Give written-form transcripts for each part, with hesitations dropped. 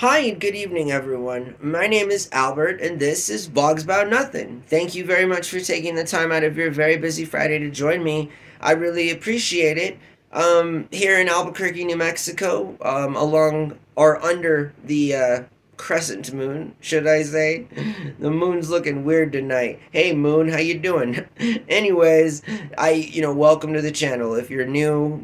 Hi and good evening, everyone. My name is Albert, and this is VlogsBoutNothin. Thank you very much for taking the time out of your very busy Friday to join me. I really appreciate it. Here in Albuquerque, New Mexico, along or under the crescent moon, should I say? The moon's looking weird tonight. Hey, moon, how you doing? Anyways, welcome to the channel. If you're new,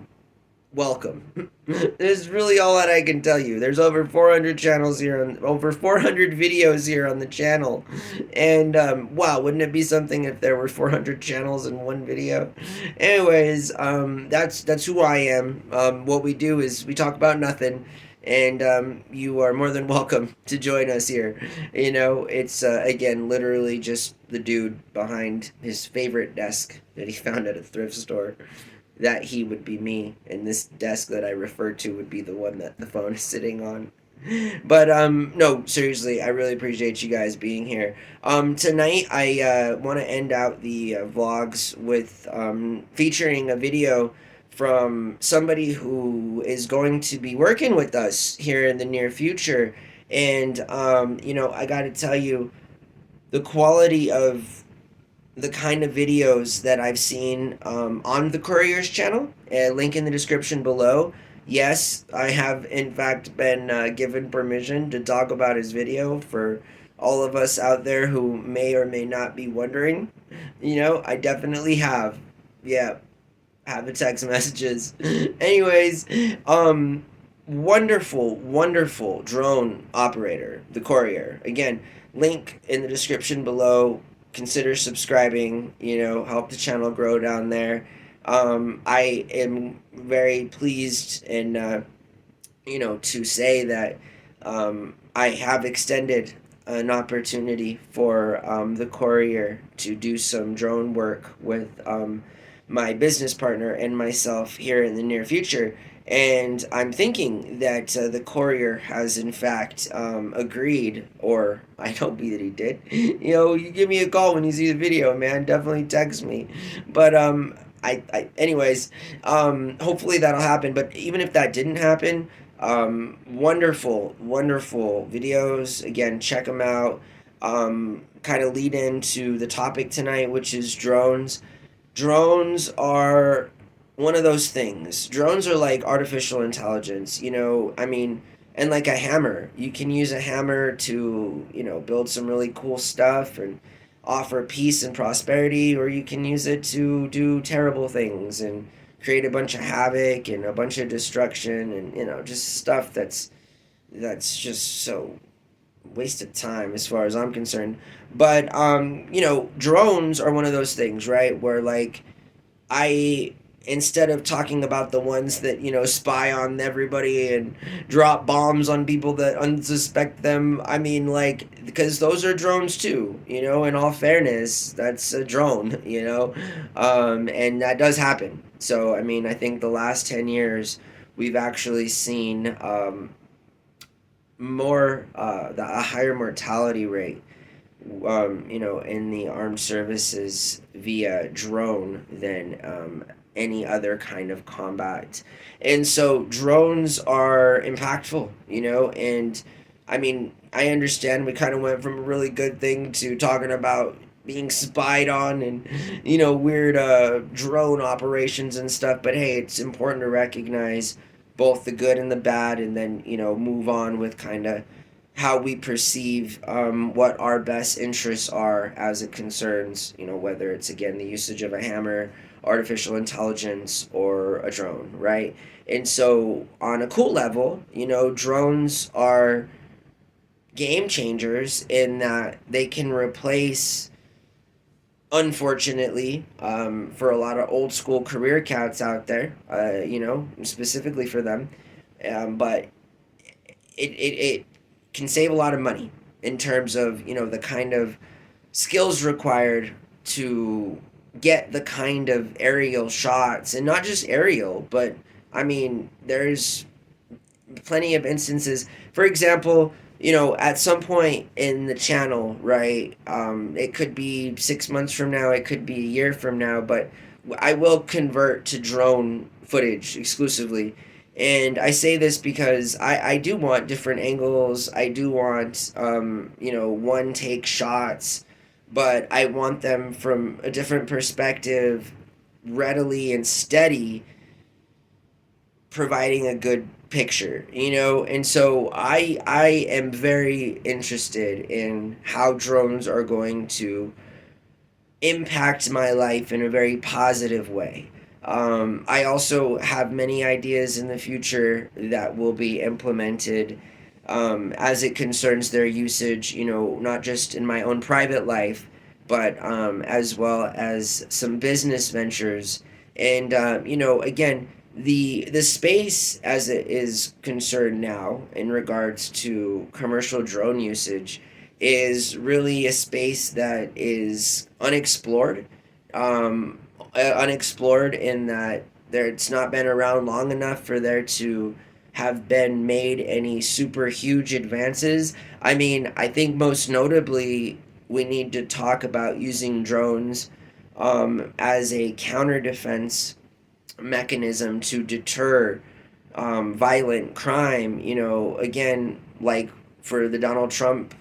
welcome. There's really all that I can tell you. There's over 400 channels here, over 400 videos here on the channel, and wow, wouldn't it be something if there were 400 channels in one video? Anyways, that's who I am. What we do is we talk about nothing, and you are more than welcome to join us here. It's again literally just the dude behind his favorite desk that he found at a thrift store. That he would be me, and this desk that I refer to would be the one that the phone is sitting on. But no, seriously, I really appreciate you guys being here. Tonight I want to end out the vlogs with featuring a video from somebody who is going to be working with us here in the near future, and I got to tell you, the quality of the kind of videos that I've seen on the Courier's channel. Link in the description below. Yes, I have in fact been given permission to talk about his video for all of us out there who may or may not be wondering. I definitely have. Yeah, have the text messages. Anyways, wonderful drone operator, the Courier. Again, link in the description below. Consider subscribing, help the channel grow down there. I am very pleased and to say that I have extended an opportunity for the Courier to do some drone work with my business partner and myself here in the near future. And I'm thinking that the Courier has in fact agreed, or I hope that he did. You give me a call when you see the video, man. Definitely text me. But anyways, hopefully that'll happen. But even if that didn't happen, wonderful videos. Again, check them out. Kind of lead into the topic tonight, which is drones. Drones are one of those things. Drones are like artificial intelligence, and like a hammer. You can use a hammer to, build some really cool stuff and offer peace and prosperity, or you can use it to do terrible things and create a bunch of havoc and a bunch of destruction and, just stuff that's just so waste of time as far as I'm concerned. But drones are one of those things, right? Where like I instead of talking about the ones that spy on everybody and drop bombs on people that unsuspect them, I mean, like, because those are drones too, in all fairness, that's a drone, and that does happen. So I mean, I think the last 10 years we've actually seen a higher mortality rate in the armed services via drone than any other kind of combat. And so drones are impactful, and I mean, I understand we kind of went from a really good thing to talking about being spied on and, weird drone operations and stuff. But hey, it's important to recognize both the good and the bad, and then, move on with kind of how we perceive what our best interests are as it concerns, whether it's again the usage of a hammer, artificial intelligence, or a drone, right? And so, on a cool level, drones are game changers in that they can replace, unfortunately, for a lot of old school career cats out there, specifically for them, but it can save a lot of money in terms of the kind of skills required to get the kind of aerial shots, and not just aerial, but I mean there's plenty of instances. For example, at some point in the channel, right, it could be 6 months from now, it could be a year from now, but I will convert to drone footage exclusively. And I say this because I do want different angles. I do want, one take shots, but I want them from a different perspective, readily and steady, providing a good picture, and so I am very interested in how drones are going to impact my life in a very positive way. I also have many ideas in the future that will be implemented, as it concerns their usage, not just in my own private life, but as well as some business ventures. And, again, the space as it is concerned now in regards to commercial drone usage is really a space that is unexplored. Unexplored in that it's not been around long enough for there to have been made any super huge advances. I mean, I think most notably, we need to talk about using drones as a counter defense mechanism to deter violent crime. Again, like for the Donald Trump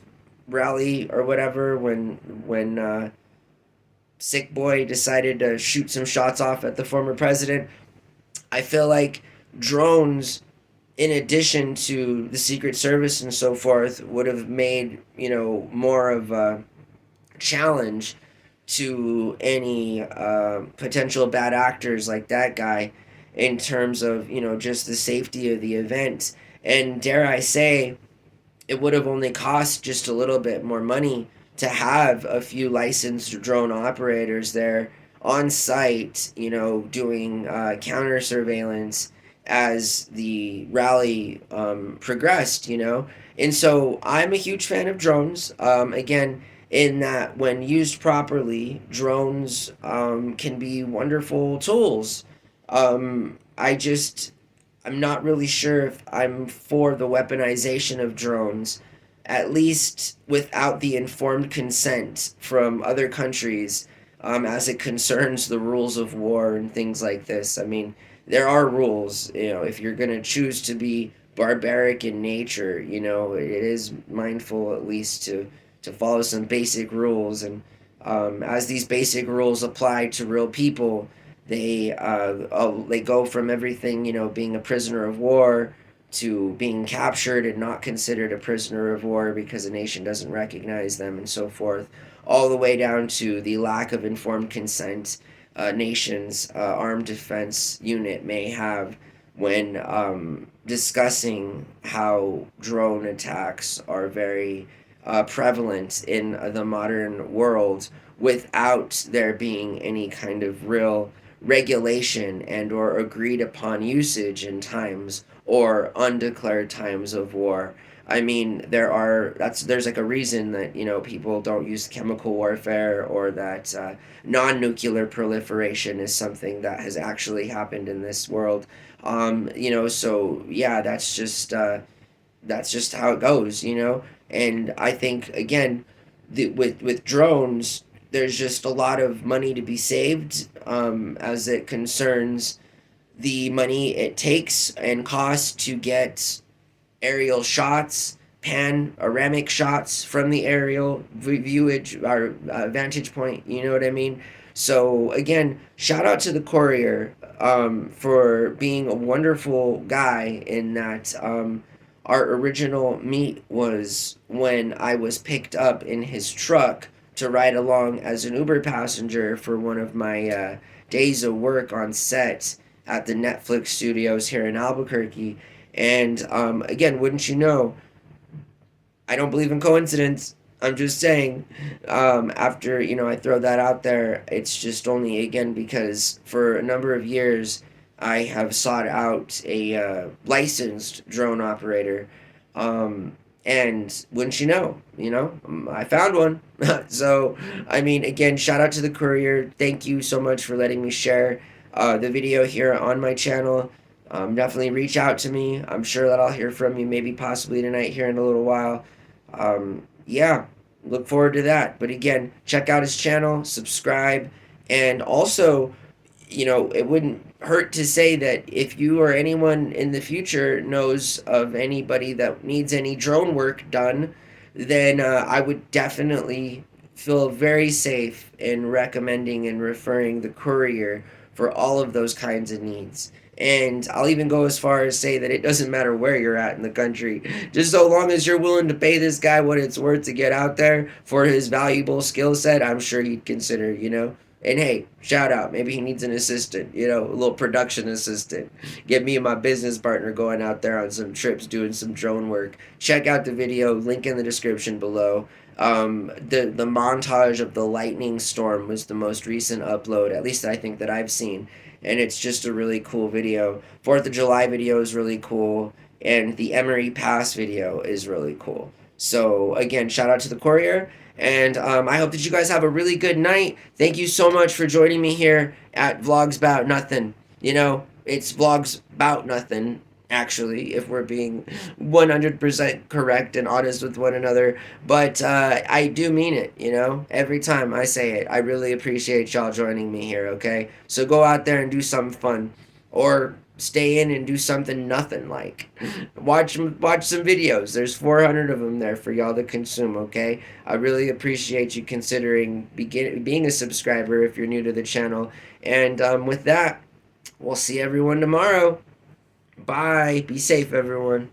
rally or whatever, when Sick Boy decided to shoot some shots off at the former president. I feel like drones, in addition to the Secret Service and so forth, would have made more of a challenge to any potential bad actors like that guy, in terms of just the safety of the event. And dare I say, it would have only cost just a little bit more money to have a few licensed drone operators there on site, doing counter surveillance as the rally progressed, And so I'm a huge fan of drones. Again, in that when used properly, drones can be wonderful tools. I'm not really sure if I'm for the weaponization of drones, at least without the informed consent from other countries, as it concerns the rules of war and things like this. I mean, there are rules, if you're going to choose to be barbaric in nature, it is mindful at least to follow some basic rules. And as these basic rules apply to real people, they go from everything, being a prisoner of war to being captured and not considered a prisoner of war because a nation doesn't recognize them and so forth, all the way down to the lack of informed consent a nation's armed defense unit may have when discussing how drone attacks are very prevalent in the modern world without there being any kind of real regulation and or agreed upon usage in times or undeclared times of war. I mean, there's like a reason that people don't use chemical warfare, or that non-nuclear proliferation is something that has actually happened in this world. So yeah, that's just how it goes. And I think, again, with drones, there's just a lot of money to be saved, as it concerns the money it takes and costs to get aerial shots, panoramic shots from the aerial viewage or vantage point. You know what I mean? So again, shout out to the courier for being a wonderful guy, in that our original meet was when I was picked up in his truck to ride along as an Uber passenger for one of my days of work on set at the Netflix studios here in Albuquerque. And again, wouldn't you know, I don't believe in coincidence. I'm just saying, after, I throw that out there, it's just only, again, because for a number of years, I have sought out a licensed drone operator. And wouldn't I found one. So, I mean, again, shout out to the courier. Thank you so much for letting me share the video here on my channel. Definitely reach out to me. I'm sure that I'll hear from you, maybe possibly tonight here in a little while. Yeah, look forward to that. But again, check out his channel, subscribe, and also, it wouldn't hurt to say that if you or anyone in the future knows of anybody that needs any drone work done, then I would definitely feel very safe in recommending and referring the courier for all of those kinds of needs. And I'll even go as far as say that it doesn't matter where you're at in the country, just so long as you're willing to pay this guy what it's worth to get out there for his valuable skill set, I'm sure he'd consider. And hey, shout out. Maybe he needs an assistant, a little production assistant. Get me and my business partner going out there on some trips doing some drone work. Check out the video, link in the description below. The montage of the lightning storm was the most recent upload, at least I think that I've seen. And it's just a really cool video. 4th of July video is really cool. And the Emery Pass video is really cool. So, again, shout out to the courier. And I hope that you guys have a really good night. Thank you so much for joining me here at VlogsBoutNothin. It's VlogsBoutNothin, actually, if we're being 100% correct and honest with one another. But I do mean it, every time I say it. I really appreciate y'all joining me here, okay? So go out there and do something fun. Or stay in and do something nothing like. Watch some videos. There's 400 of them there for y'all to consume, okay? I really appreciate you considering being a subscriber if you're new to the channel. And with that, we'll see everyone tomorrow. Bye. Be safe, everyone.